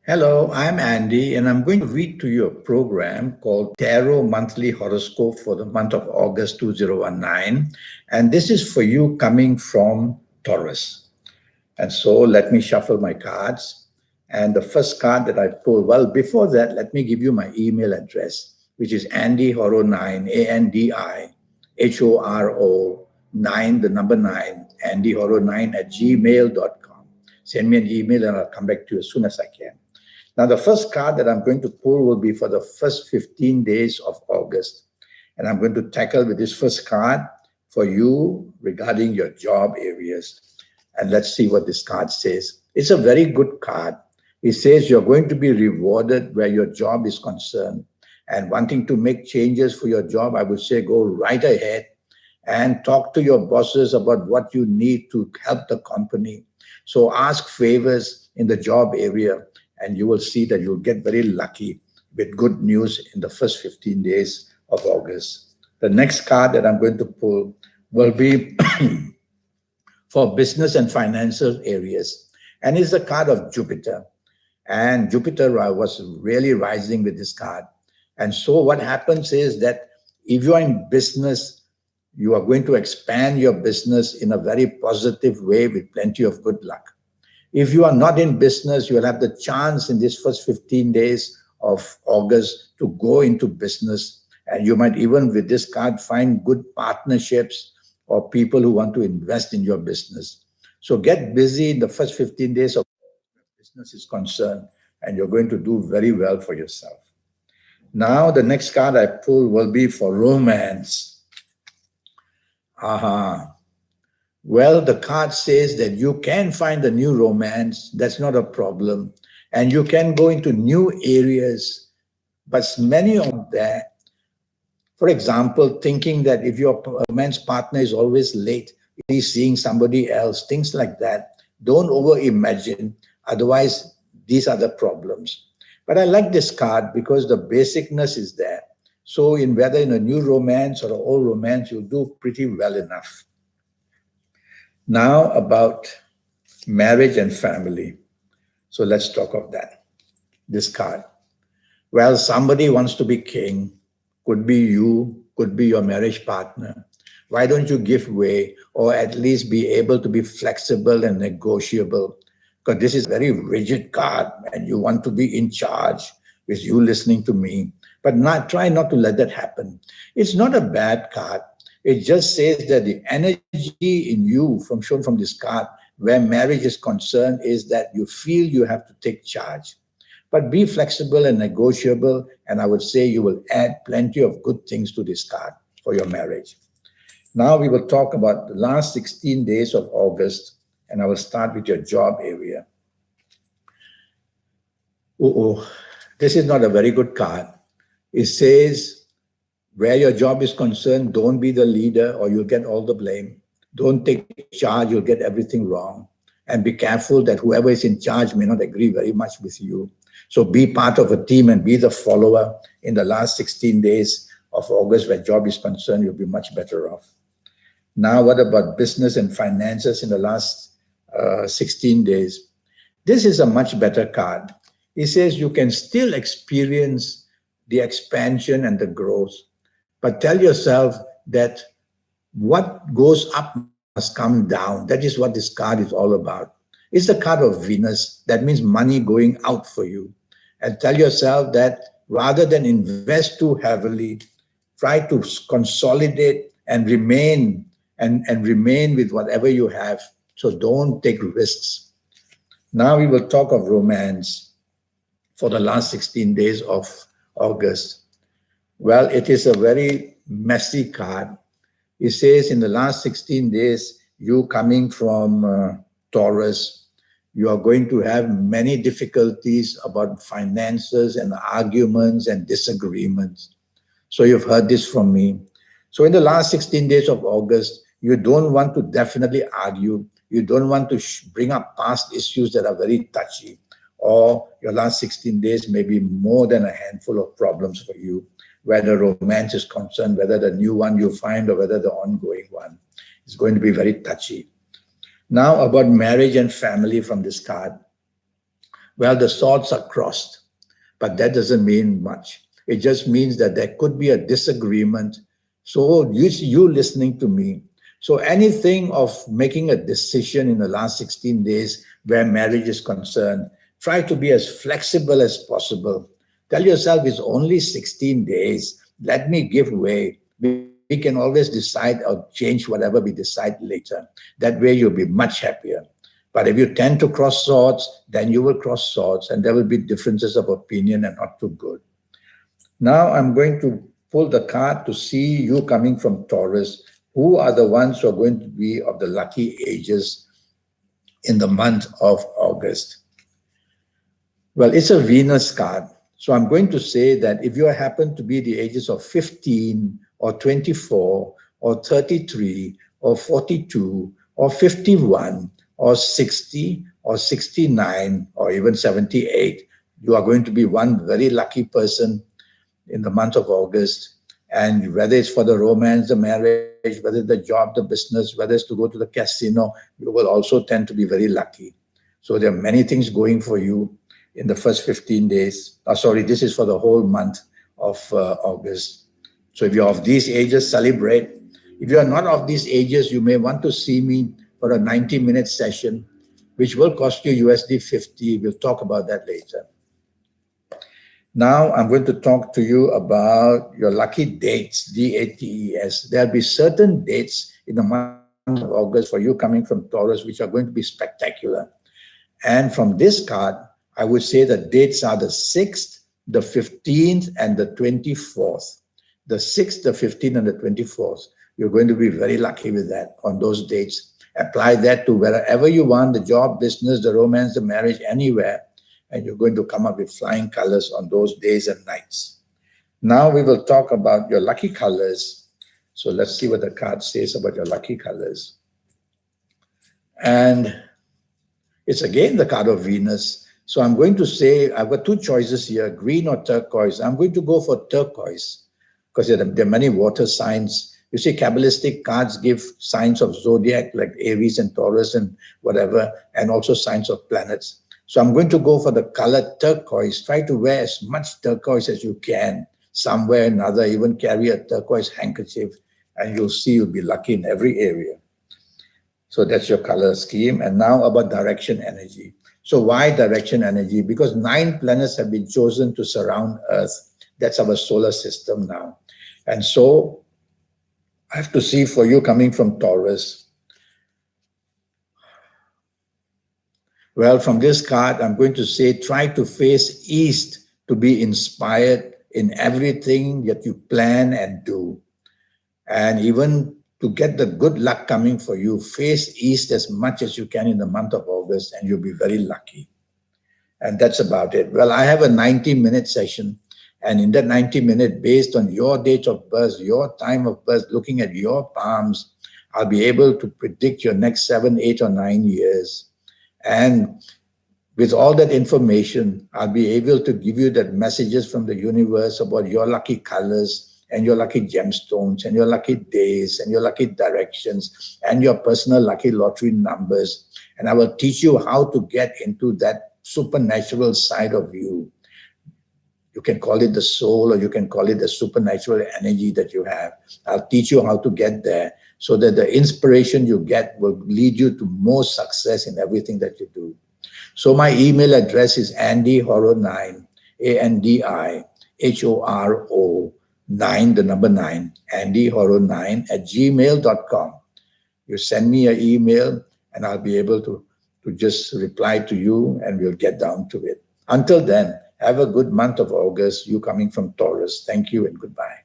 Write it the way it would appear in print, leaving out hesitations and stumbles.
Hello, I'm Andy, and I'm going to read to you a program called Tarot Monthly Horoscope for the month of August 2019. And this is for you coming from Taurus. And so let me shuffle my cards. And the first card that I pull, well, before that, let me give you my email address, which is andyhoro9, ANDIHORO9, the number 9, andyhoro9 at gmail.com. Send me an email and I'll come back to you as soon as I can. Now, the first card that I'm going to pull will be for the first 15 days of August. And I'm going to tackle with this first card for you regarding your job areas. And let's see what this card says. It's a very good card. It says you're going to be rewarded where your job is concerned. And wanting to make changes for your job, I would say go right ahead and talk to your bosses about what you need to help the company. So ask favors in the job area, and you will see that you'll get very lucky with good news in the first 15 days of August. The next card that I'm going to pull will be for business and financial areas. And it's the card of Jupiter. And Jupiter was really rising with this card. And so what happens is that if you are in business, you are going to expand your business in a very positive way with plenty of good luck. If you are not in business, you will have the chance in these first 15 days of August to go into business. And you might even with this card find good partnerships or people who want to invest in your business. So get busy in the first 15 days of business is concerned, and you're going to do very well for yourself. Now, the next card I pull will be for romance. Well, the card says that you can find a new romance. That's not a problem. And you can go into new areas. But many of that, for example, thinking that if your romance partner is always late, he's seeing somebody else, things like that, don't over-imagine. Otherwise, these are the problems. But I like this card because the basicness is there. So in whether in a new romance or an old romance, you'll do pretty well enough. Now about marriage and family. So let's talk of that. This card. Well, somebody wants to be king. Could be you, could be your marriage partner. Why don't you give way or at least be able to be flexible and negotiable? Because this is a very rigid card and you want to be in charge with you listening to me. But try not to let that happen. It's not a bad card. It just says that the energy in you shown from this card where marriage is concerned is that you feel you have to take charge. But be flexible and negotiable, and I would say you will add plenty of good things to this card for your marriage. Now we will talk about the last 16 days of August, and I will start with your job area. This is not a very good card. It says, where your job is concerned, don't be the leader or you'll get all the blame. Don't take charge, you'll get everything wrong. And be careful that whoever is in charge may not agree very much with you. So be part of a team and be the follower in the last 16 days of August where job is concerned, you'll be much better off. Now, what about business and finances in the last 16 days? This is a much better card. It says you can still experience the expansion and the growth, but tell yourself that what goes up must come down. That is what this card is all about. It's the card of Venus. That means money going out for you. And tell yourself that rather than invest too heavily, try to consolidate and remain with whatever you have. So don't take risks. Now we will talk of romance for the last 16 days of August. Well, it is a very messy card. It says in the last 16 days, you coming from Taurus, you are going to have many difficulties about finances and arguments and disagreements. So you've heard this from me. So in the last 16 days of August, you don't want to definitely argue. You don't want to bring up past issues that are very touchy. Or your last 16 days may be more than a handful of problems for you, whether romance is concerned, whether the new one you find or whether the ongoing one is going to be very touchy. Now about marriage and family from this card. Well, the swords are crossed, but that doesn't mean much. It just means that there could be a disagreement. So you listening to me. So anything of making a decision in the last 16 days where marriage is concerned, try to be as flexible as possible. Tell yourself it's only 16 days. Let me give way. We can always decide or change whatever we decide later. That way you'll be much happier. But if you tend to cross swords, then you will cross swords and there will be differences of opinion and not too good. Now I'm going to pull the card to see you coming from Taurus. Who are the ones who are going to be of the lucky ages in the month of August? Well, it's a Venus card. So I'm going to say that if you happen to be the ages of 15 or 24 or 33 or 42 or 51 or 60 or 69 or even 78, you are going to be one very lucky person in the month of August. And whether it's for the romance, the marriage, whether it's the job, the business, whether it's to go to the casino, you will also tend to be very lucky. So there are many things going for you in the first 15 days. This is for the whole month of August. So if you're of these ages, celebrate. If you are not of these ages, you may want to see me for a 90-minute session, which will cost you USD 50. We'll talk about that later. Now I'm going to talk to you about your lucky dates, DATES. There'll be certain dates in the month of August for you coming from Taurus, which are going to be spectacular. And from this card, I would say the dates are the 6th, the 15th, and the 24th. The 6th, the 15th, and the 24th. You're going to be very lucky with that on those dates. Apply that to wherever you want, the job, business, the romance, the marriage, anywhere. And you're going to come up with flying colors on those days and nights. Now we will talk about your lucky colors. So let's see what the card says about your lucky colors. And it's again the card of Venus. So I'm going to say, I've got two choices here, green or turquoise. I'm going to go for turquoise because there are many water signs. You see, Kabbalistic cards give signs of zodiac like Aries and Taurus and whatever, and also signs of planets. So I'm going to go for the color turquoise. Try to wear as much turquoise as you can, somewhere or another, even carry a turquoise handkerchief, and you'll see you'll be lucky in every area. So that's your color scheme. And now about direction energy. So why direction energy? Because 9 planets have been chosen to surround Earth. That's our solar system now. And so I have to see for you coming from Taurus. Well, from this card, I'm going to say, try to face east to be inspired in everything that you plan and do. And even to get the good luck coming for you, face east as much as you can in the month of August, and you'll be very lucky. And that's about it. Well, I have a 90-minute session. And in that 90-minute, based on your date of birth, your time of birth, looking at your palms, I'll be able to predict your next 7, 8, or 9 years. And with all that information, I'll be able to give you that messages from the universe about your lucky colors and your lucky gemstones and your lucky days and your lucky directions and your personal lucky lottery numbers. And I will teach you how to get into that supernatural side of you. You can call it the soul, or you can call it the supernatural energy that you have. I'll teach you how to get there so that the inspiration you get will lead you to more success in everything that you do. So my email address is andyhoro9, ANDIHORO 9, the number 9, andyhoro9 @gmail.com. You send me an email and I'll be able to just reply to you and we'll get down to it. Until then, have a good month of August, you coming from Taurus. Thank you and goodbye.